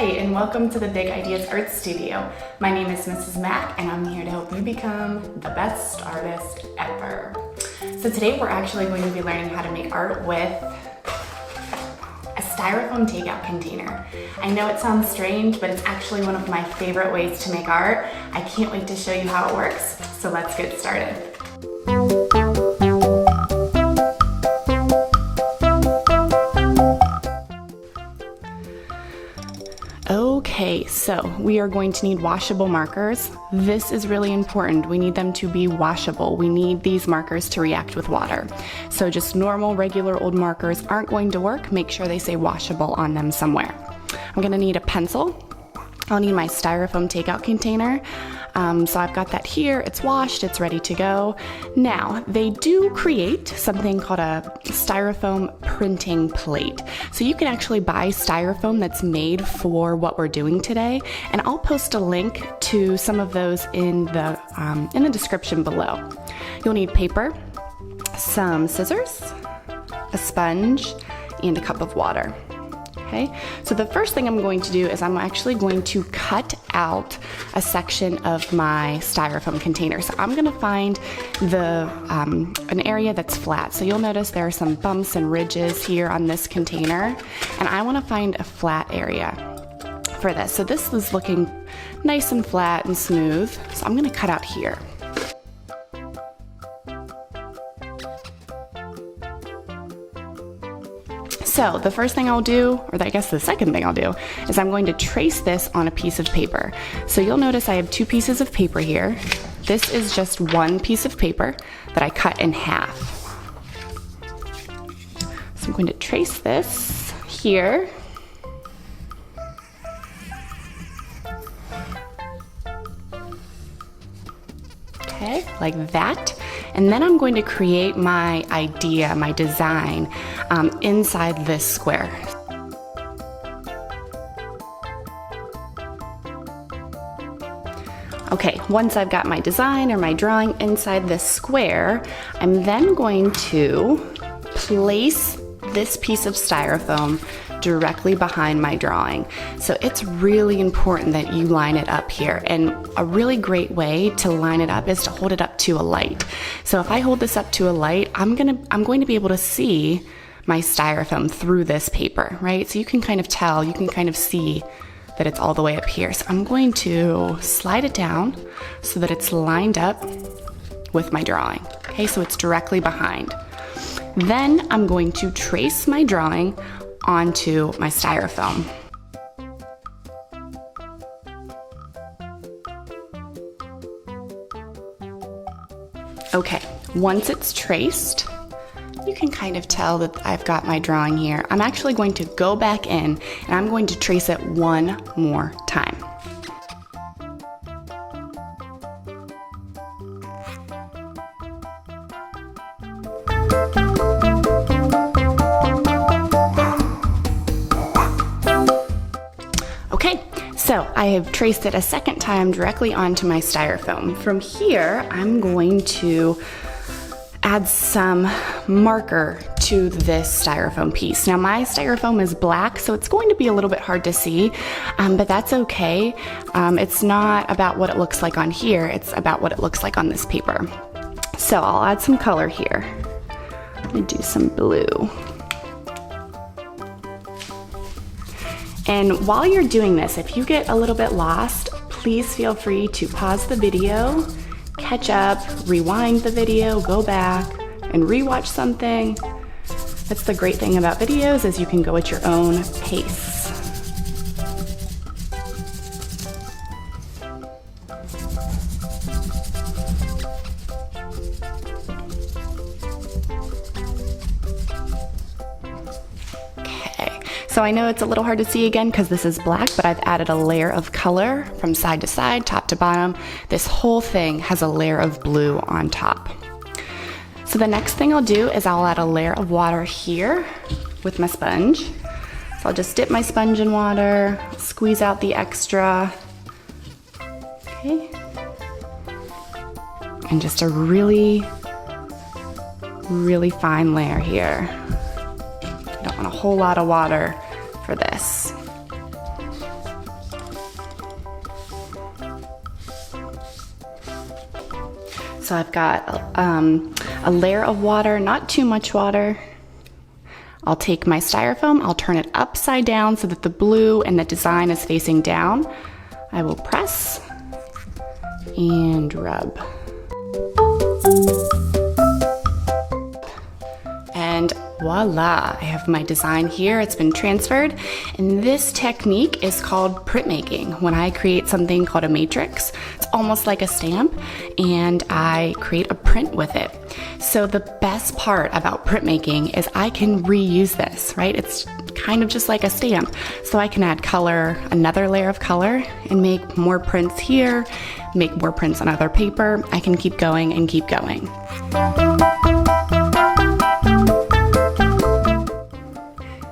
Hi, and welcome to the Big Ideas Art Studio. My name is Mrs. Mack, and I'm here to help you become the best artist ever. So today we're actually going to be learning how to make art with a styrofoam takeout container. I know it sounds strange, but it's actually one of my favorite ways to make art. I can't wait to show you how it works, so let's get started. Okay, so we are going to need washable markers. This is really important. We need them to be washable. We need these markers to react with water. So just normal, regular old markers aren't going to work. Make sure they say washable on them somewhere. I'm gonna need a pencil. I'll need my styrofoam takeout container. So I've got that here, it's washed, it's ready to go. Now, they do create something called a styrofoam printing plate. So you can actually buy styrofoam that's made for what we're doing today, and I'll post a link to some of those in the description below. You'll need paper, some scissors, a sponge, and a cup of water. Okay, so the first thing I'm going to do is I'm actually going to cut out a section of my styrofoam container. So I'm gonna find an area that's flat. So you'll notice there are some bumps and ridges here on this container, and I wanna find a flat area for this. So this is looking nice and flat and smooth. So I'm gonna cut out here. So the first thing I'll do, or I guess the second thing I'll do, is I'm going to trace this on a piece of paper. So you'll notice I have two pieces of paper here. This is just one piece of paper that I cut in half. So I'm going to trace this here. Okay, like that. And then I'm going to create my idea, my design, inside this square. Okay, once I've got my design or my drawing inside this square, I'm then going to place this piece of styrofoam directly behind my drawing. So it's really important that you line it up here, and a really great way to line it up is to hold it up to a light. So if I hold this up to a light, I'm going to be able to see my styrofoam through this paper, right? So you can kind of tell, you can kind of see that it's all the way up here. So I'm going to slide it down so that it's lined up with my drawing. Okay, so it's directly behind. Then I'm going to trace my drawing onto my styrofoam. Okay, once it's traced, you can kind of tell that I've got my drawing here. I'm actually going to go back in and I'm going to trace it one more time. Okay, so I have traced it a second time directly onto my styrofoam. From here, I'm going to add some marker to this styrofoam piece. Now my styrofoam is black, so it's going to be a little bit hard to see, but that's okay. It's not about what it looks like on here, it's about what it looks like on this paper. So I'll add some color here. I'm gonna do some blue. And while you're doing this, if you get a little bit lost, please feel free to pause the video, catch up, rewind the video, go back, and rewatch something. That's the great thing about videos, is you can go at your own pace. So I know it's a little hard to see again because this is black, but I've added a layer of color from side to side, top to bottom. This whole thing has a layer of blue on top. So the next thing I'll do is I'll add a layer of water here with my sponge. So I'll just dip my sponge in water, squeeze out the extra. Okay. And just a really, really fine layer here. You don't want a whole lot of water for this. So I've got a layer of water, not too much water. I'll take my styrofoam, I'll turn it upside down so that the blue and the design is facing down. I will press and rub. And voila, I have my design here. It's been transferred. And this technique is called printmaking. When I create something called a matrix, it's almost like a stamp, and I create a print with it. So the best part about printmaking is I can reuse this, right? It's kind of just like a stamp. So I can add color, another layer of color, and make more prints here, make more prints on other paper. I can keep going and keep going.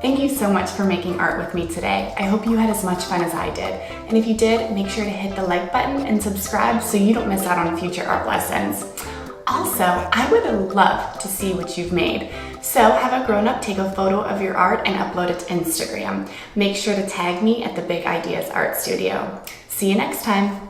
Thank you so much for making art with me today. I hope you had as much fun as I did. And if you did, make sure to hit the like button and subscribe so you don't miss out on future art lessons. Also, I would love to see what you've made. So have a grown-up take a photo of your art and upload it to Instagram. Make sure to tag me at the Big Ideas Art Studio. See you next time.